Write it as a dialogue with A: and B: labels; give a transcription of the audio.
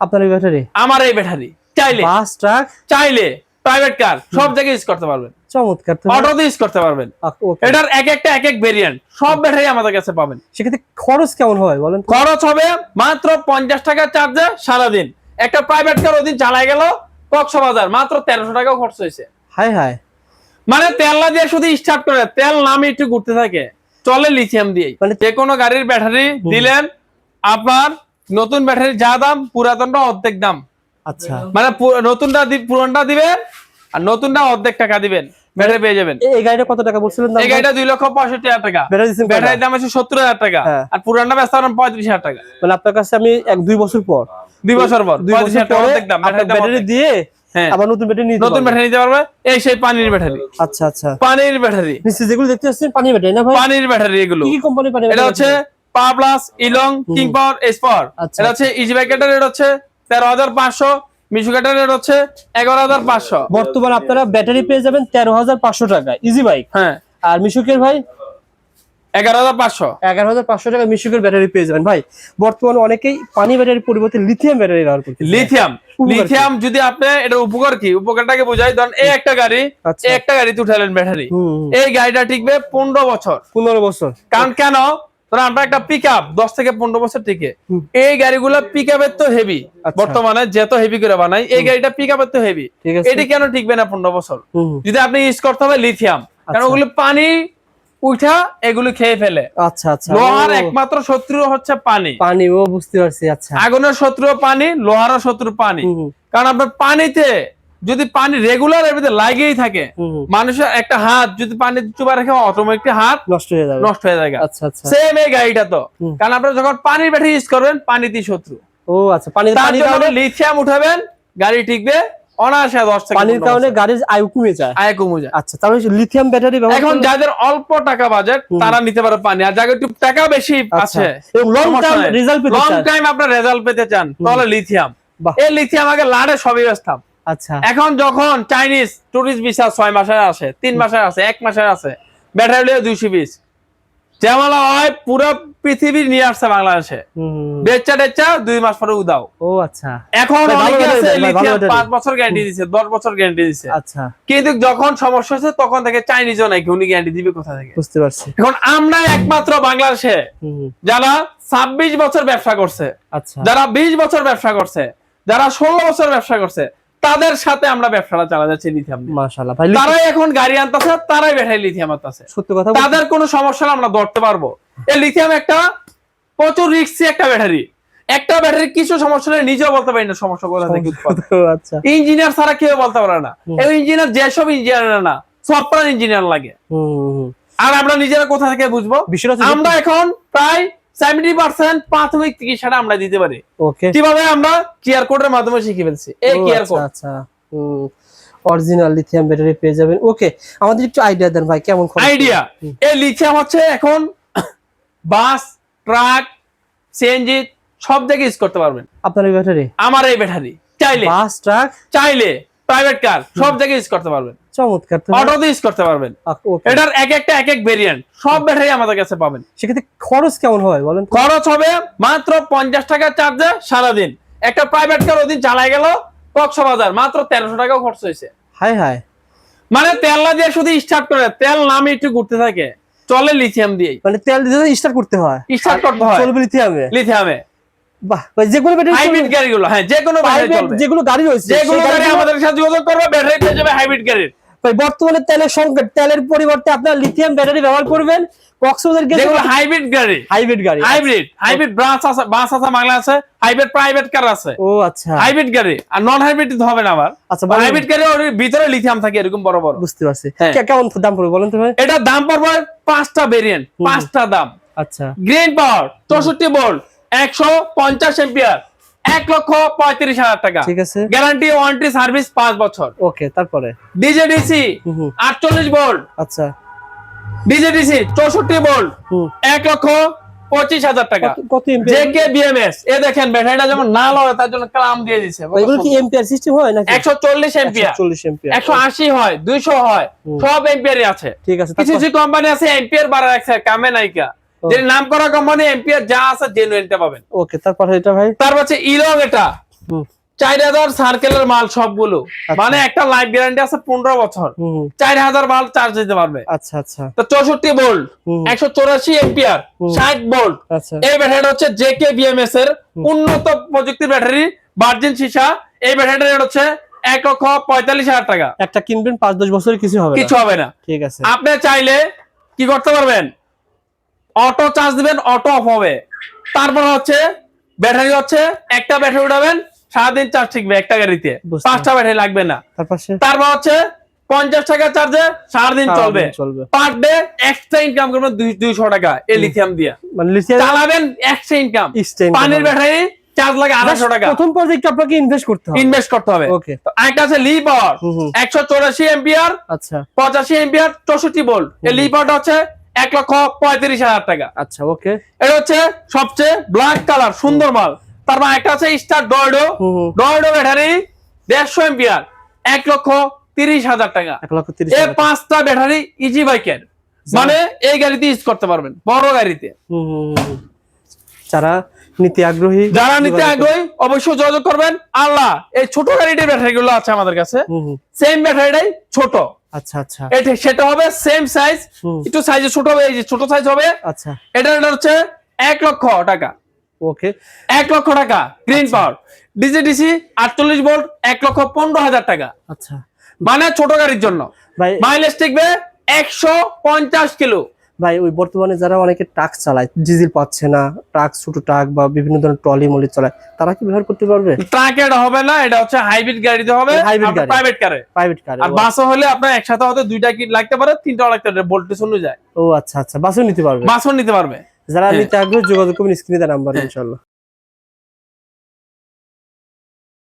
A: আপনার এই ব্যাটারি?
B: আমার এই ব্যাটারি। চাইলে
A: বাস, ট্রাক,
B: চাইলে প্রাইভেট কার সব জায়গায় ইউজ করতে পারবেন।
A: চমৎকার।
B: অটোতে ইউজ করতে পারবেন। এটার এক একটা এক এক ভেরিয়েন্ট, সব ব্যাটারি আমাদের কাছে পাবেন।
A: সেক্ষেত্রে খরচ কেমন হয় বলেন?
B: খরচ হবে মাত্র 50 টাকা চার্জে সারাদিন। একটা প্রাইভেট কার ওদিন চালাই গেল কক্সবাজার, মাত্র 1300 টাকাও খরচ হয়েছে।
A: হাই হাই,
B: মানে তেল না দিয়ে শুধু স্টার্ট করে, তেল নামে একটু ঘুরতে থাকে, চলে লিথিয়াম দিয়ে।
A: মানে
B: যে কোনো গাড়ির ব্যাটারি দিলেন আপনার, নতুন ব্যাটারির যা দাম পুরাতনটা অর্ধেক দাম।
A: আচ্ছা,
B: মানে নতুনটা পুরানটা দিবেন আর নতুনটা অর্ধেক টাকা দিবেন, ব্যাটারি পেয়ে যাবেন।
A: এই গাড়িটা কত টাকা বলছিলেন দাম?
B: এই গাড়িটা 2,65,000 টাকা, ব্যাটারির দাম আছে 70,000 টাকা, আর পুরানটা বেচতে পারেন 35,000 টাকা।
A: মানে আপনার কাছে আমি 2 বছর পর
B: 2 বছর পর 35,000 টাকা অর্ধেক দাম
A: ব্যাটারি দিয়ে আবার নতুন ব্যাটারি
B: নিতে পারবে। এই সেই পানির ব্যাটারি।
A: আচ্ছা আচ্ছা,
B: পানির ব্যাটারি
A: নিচে যেগুলো দেখতে পাচ্ছেন পানির ব্যাটারি না ভাই?
B: পানির ব্যাটারি। এগুলো
A: কি কোম্পানি পানির
B: এটা হচ্ছে পাওয়ার প্লাস, ইলং, কিং পাওয়ার, এস পাওয়ার। এটা হচ্ছে ইজি বাইকের রেট হচ্ছে 13,500, মিশুকাটার রেট হচ্ছে 11,500।
A: বর্তমানে আপনারা ব্যাটারি পেয়ে যাবেন 13,500 টাকা ইজি বাইক।
B: হ্যাঁ,
A: আর মিশুকের ভাই
B: 11,500।
A: 11,500 টাকা মিশুকের ব্যাটারি পেয়ে যাবেন। ভাই বর্তমানে অনেকেই পানি ব্যাটারির পরিবর্তে লিথিয়াম ব্যাটারি ব্যবহার করছে।
B: লিথিয়াম যদি আপনি এটা উপকার কি, উপকারটাকে বোঝাই। ধরেন এই একটা গাড়ি, এই একটা গাড়িতে উঠালেন ব্যাটারি, এই গাড়িটা টিকবে 15 বছর।
A: 15 বছর।
B: কারণ কেন, ধরেন আমরা একটা পিকআপ 10 থেকে 15 বছর টিকে। এই গাড়িগুলো পিকআপের তো হেভি, বর্তমানে যত হেভি করে বানাই, এই গাড়িটা পিকআপের তো হেভি, এটি কেন টিকবে না 15 বছর? যদি আপনি ইউজ করতে হবে লিথিয়াম, কারণ ওগুলো পানি উঠা এগুলো খেয়ে ফেলে।
A: আচ্ছা আচ্ছা,
B: লোহার একমাত্র শত্রু হচ্ছে পানি।
A: পানি, ও বুঝতে পারছি। আচ্ছা,
B: আগুনের শত্রু পানি, লোহারও শত্রু পানি। কারণ আপনার পানিতে যদি পানি রেগুলার এর ভিতরে লাগেই থাকে, মানুষের একটা হাত যদি পানি চুবা রেখে অটোমেটিক হাত
A: নষ্ট হয়ে যাবে, নষ্ট হয়ে যাবে। আচ্ছা আচ্ছা,
B: সেম এই গাড়িটা তো। কারণ আপনারা যখন পানির ব্যাটারি ইউজ করবেন, পানিতেই শত্রু।
A: ও আচ্ছা, পানির
B: লিথিয়াম উঠাবেন, গাড়ি টিকবে অনায়াসে 10 থেকে 15 বছর।
A: পানির কারণে গাড়ির আয়ু কমে যায়। আচ্ছা, তাহলে লিথিয়াম ব্যাটারি
B: এখন যাদের অল্প টাকা বাজেট তারা নিতে পারে পানি, আর যাদের একটু টাকা বেশি আছে
A: এবং লং টাইম রেজাল্ট পেতে চান,
B: লং টাইম আপনারা রেজাল্ট পেতে চান, তাহলে লিথিয়াম। এই লিথিয়াম আগে লাড়ে সবই ব্যস্তাম।
A: আচ্ছা,
B: এখন যখন চাইনিজ টুরিস্ট ভিসা 6 মাসের আসে, 3 মাসের আছে, 1 মাসের আছে, ব্যাটারি 220 যেমন হয় পুরো পৃথিবী নিয়ে আসছে বাংলাদেশে। বেচা 2 মাস পরে উদাও।
A: ও আচ্ছা,
B: এখন অনেকে আছে লিথিয়াম 5 বছর গ্যারান্টি দিচ্ছে, 10 বছর গ্যারান্টি দিচ্ছে।
A: আচ্ছা,
B: কিন্তু যখন সমস্যা হচ্ছে তখন থেকে চাইনিজও নাই, উনি গ্যারান্টি দিবে কোথা থেকে?
A: বুঝতে পারছি।
B: এখন আমরা একমাত্র বাংলাদেশে যারা 26 বছর ব্যবসা করছে,
A: আচ্ছা,
B: যারা 20 বছর ব্যবসা করছে, যারা 16 বছর ব্যবসা করছে, তাদের সাথে আমরা ব্যবসাটা চালা যাচ্ছে লিথিয়াম।
A: মাশাআল্লাহ ভাই,
B: তারাই এখন গাড়ি আনতেছে, তারাই ব্যাটারি লিথিয়াম আনতেছে।
A: সত্যি কথা,
B: তাদের কোনো সমস্যা আমরা ধরতে পারবো। এই লিথিয়াম একটা প্রচুর রিস্কি একটা ব্যাটারি। একটা ব্যাটারি কিছু সমস্যা হলে নিজেও বলতে পারি না সমস্যা কোথা থেকে উৎপন্ন। আচ্ছা, ইঞ্জিনিয়ার ছাড়া কেউ বলতে পারে না। এই ইঞ্জিনিয়ার যেসব ইঞ্জিনিয়ার না, সফটওয়্যার ইঞ্জিনিয়ার লাগে। আর আমরা নিজেরা কোথা থেকে বুঝবো? আমরা এখন প্রায় 70% প্রাথমিক চিকিৎসাটা আমরা দিতে পারি। কিভাবে? আমরা কিউআর কোডের মাধ্যমে শিখে ফেলছি। এই কিউআর কোড,
A: আচ্ছা, অরিজিনাল লিথিয়াম ব্যাটারি পেয়ে যাবেন। ওকে, আমাদের একটু আইডিয়া দেন ভাই, কেমন
B: আইডিয়া? এই লিথিয়াম হচ্ছে এখন বাস, ট্রাক, সিএনজি সব জায়গায় ইউজ করতে পারবেন।
A: আপনার এই ব্যাটারি?
B: আমার এই ব্যাটারি। চাইলে
A: বাস, ট্রাক,
B: চাইলে প্রাইভেট কার সব জায়গায় ইউজ করতে পারবেন।
A: চমৎকার।
B: অটোতে ইউজ করতে পারবেন। এটার এক একটা এক এক ভেরিয়েন্ট, সব ব্যাটারি আমাদের কাছে পাবেন।
A: সেক্ষেত্রে খরচ কেমন হয় বলেন?
B: খরচ হবে মাত্র 50 টাকা চার্জে সারাদিন। একটা প্রাইভেট কার ওদিন চালাই গেল কক্সবাজার, মাত্র 1300 টাকাও খরচ হয়েছে।
A: হাই হাই,
B: মানে তেল না দিয়ে শুধু স্টার্ট করে, তেল নামে একটু ঘুরতে থাকে, চলে লিথিয়াম দিয়ে।
A: মানে তেল দিয়ে স্টার্ট করতে হয়,
B: স্টার্ট করতে হয়,
A: চলবে লিথিয়ামে।
B: লিথিয়ামে
A: বাহ, যেগুলো ব্যাটারি
B: হাইব্রিড গাড়িগুলো, হ্যাঁ যেকোনো ব্যাটারি চলবে।
A: যেগুলো গাড়ি রয়েছে,
B: যেগুলো গাড়ি আমাদের সাথে যোগাযোগ করবে, ব্যাটারি পেয়ে যাবে হাইব্রিড গাড়ির।
A: ভাই বর্তমানে তেলের সংকট, তেলের পরিবর্তে আপনারা লিথিয়াম ব্যাটারি ব্যবহার করবেন। কক্সবাজার গেলে
B: যেগুলো হাইব্রিড গাড়ি, হাইব্রিড বাস আছে, বাংলা আছে, হাইব্রিড প্রাইভেট কার আছে।
A: ও আচ্ছা,
B: হাইব্রিড গাড়ি আর নন হাইব্রিড হবে না আবার। আচ্ছা, হাইব্রিড গাড়ি ওর ভিতরে লিথিয়াম থাকে এরকম বড় বড়।
A: বুঝতে পারছি। কেমন দাম পড়বে বলেন তো ভাই?
B: এটা দাম পড়বে 5টা ভেরিয়েন্ট, 5টা দাম।
A: আচ্ছা,
B: গ্রিন পাওয়ার 64 ভোল্ট 150 এম্পিয়ার 1,35,000 টাকা।
A: ঠিক আছে,
B: গ্যারান্টি ওয়ারেন্টি সার্ভিস 5 বছর।
A: ওকে, তারপরে
B: ডিজেডিসি 48 ভোল্ট।
A: আচ্ছা,
B: ডিজেডিসি 64 ভোল্ট 1,25,000 টাকা।
A: কত এম্পিয়ার?
B: জেকে বিএমএস এ দেখেন ব্যাটারিটা যেমন না লড়ে তার জন্য ক্লাম দিয়ে দিয়েছে।
A: এগুলো কি এম্পিয়ার সিস্টেম হয় নাকি?
B: 140 এম্পিয়ার, 180 হয়, 200 হয়, সব এম্পিয়ারই আছে।
A: ঠিক আছে,
B: কিছু কিছু কোম্পানি আছে এম্পিয়ার বাড়া রাখছে, কামে নাইকা। যে নাম করা কোম্পানি এম্পিয়ার যা আছে জেনুইনটা পাবেন।
A: ওকে, তারপরে এটা ভাই?
B: তারপর হচ্ছে ইলং, এটা
A: হুম।
B: 4000 সার্কেলের মাল সবগুলো,
A: আচ্ছা।
B: মানে একটা লাইফ গ্যারান্টি আছে 15 বছর।
A: হুম।
B: 4000 মাল চার্জ দিতে পারবে।
A: আচ্ছা আচ্ছা।
B: তো 64 ভোল্ট,
A: হুম।
B: 184 এম্পিয়ার,
A: হুম।
B: 60 ভোল্ট।
A: আচ্ছা।
B: এই ব্যাটারিটা হচ্ছে জেকে বিএমএস এর উন্নত প্রযুক্তির ব্যাটারি, ভার্জিন সীসা। এই ব্যাটারিটার রেট হচ্ছে 1,45,000 টাকা।
A: একটা কিনবেন 5-10 বছরের কিছু হবে না।
B: কিছু হবে না।
A: ঠিক আছে।
B: আপনি চাইলে কি করতে পারবেন, অটো চার্জ দিবেন, অটো অফ হবে। তারপর হচ্ছে ব্যাটারি হচ্ছে একটা ব্যাটারি উঠাবেন, সারাদিন চার্জ টিকবে একটা গাড়িতে,
A: বুঝতে
B: 5টা ব্যাটারি লাগবে না। তারপর হচ্ছে 50 টাকা চার্জে সারাদিন চলবে। পার ডে এক্সট্রা ইনকাম করবেন 200 টাকা এই লিথিয়াম দিয়ে।
A: মানে লিথিয়াম
B: চালাবেন এক্সট্রা ইনকাম। পানির ব্যাটারি চার্জ লাগে 250 টাকা।
A: প্রথম পর্যায়ে একটু আপনাকে ইনভেস্ট করতে হবে।
B: ওকে। তো আরেকটা আছে লি পাওয়ার, 184 এম্পিয়ার,
A: আচ্ছা
B: 85 এম্পিয়ার, 64 ভোল্ট। এই লি পাওয়ারটা হচ্ছে 1,35,000 টাকা।
A: আচ্ছা ওকে।
B: এটা হচ্ছে সবচেয়ে ব্ল্যাক কালার সুন্দর মাল। তারপর একটা আছে স্টার ডয়ডো, ডয়ডো ব্যাটারি 150 এম্পিয়ার, 1,30,000 টাকা।
A: 1,30,000
B: এই 5টা ব্যাটারি ইজি বাইকের, মানে এই গাড়িতে ইউজ করতে পারবেন, বড় গাড়িতে।
A: যারা নিতে আগ্রহী
B: অবশ্যই যোগাযোগ করবেন। আল্লাহ, এই ছোট গাড়িটির ব্যাটারি গুলো আছে আমাদের কাছে, সেম ব্যাটারিটাই ছোট।
A: আচ্ছা আচ্ছা।
B: সেটা হবে সেম সাইজ, একটু সাইজে ছোট হবে, এই যে ছোট সাইজ হবে।
A: আচ্ছা।
B: এটা হচ্ছে 1 লক্ষ টাকা।
A: ওকে।
B: 1 লক্ষ টাকা গ্রিন পাওয়ার, ডিসি ডিসি 48 ভোল্ট, 1,15,000 টাকা।
A: আচ্ছা,
B: মানে ছোট গাড়ির জন্য
A: ভাই
B: মাইলেজ টিকবে 150 কিলো।
A: ভাই ওই বর্তমানে যারা অনেকে ট্রাক চালায়, ডিজেল পাচ্ছে না, ট্রাক ছোট ট্রাক বা বিভিন্ন ধরনের ট্রলি মলি চালায়, তারা কি ব্যবহার করতে পারবে?
B: ট্রাকে এটা হবে না, এটা হচ্ছে হাইব্রিড গাড়িতে হবে, প্রাইভেট কারে। আর বাসে হলে আপনার একসাথে হতে 2টা কিট লাগতে পারে, 3টাও লাগতে পারে, ভোল্টেজ অনুযায়ী।
A: ও আচ্ছা আচ্ছা, বাসও নিতে পারবে।
B: বাসও নিতে পারবে।
A: যারা নিতে আগ্রহী যোগাযোগ করবেন স্ক্রিনে দেওয়া নাম্বার ইনশাআল্লাহ।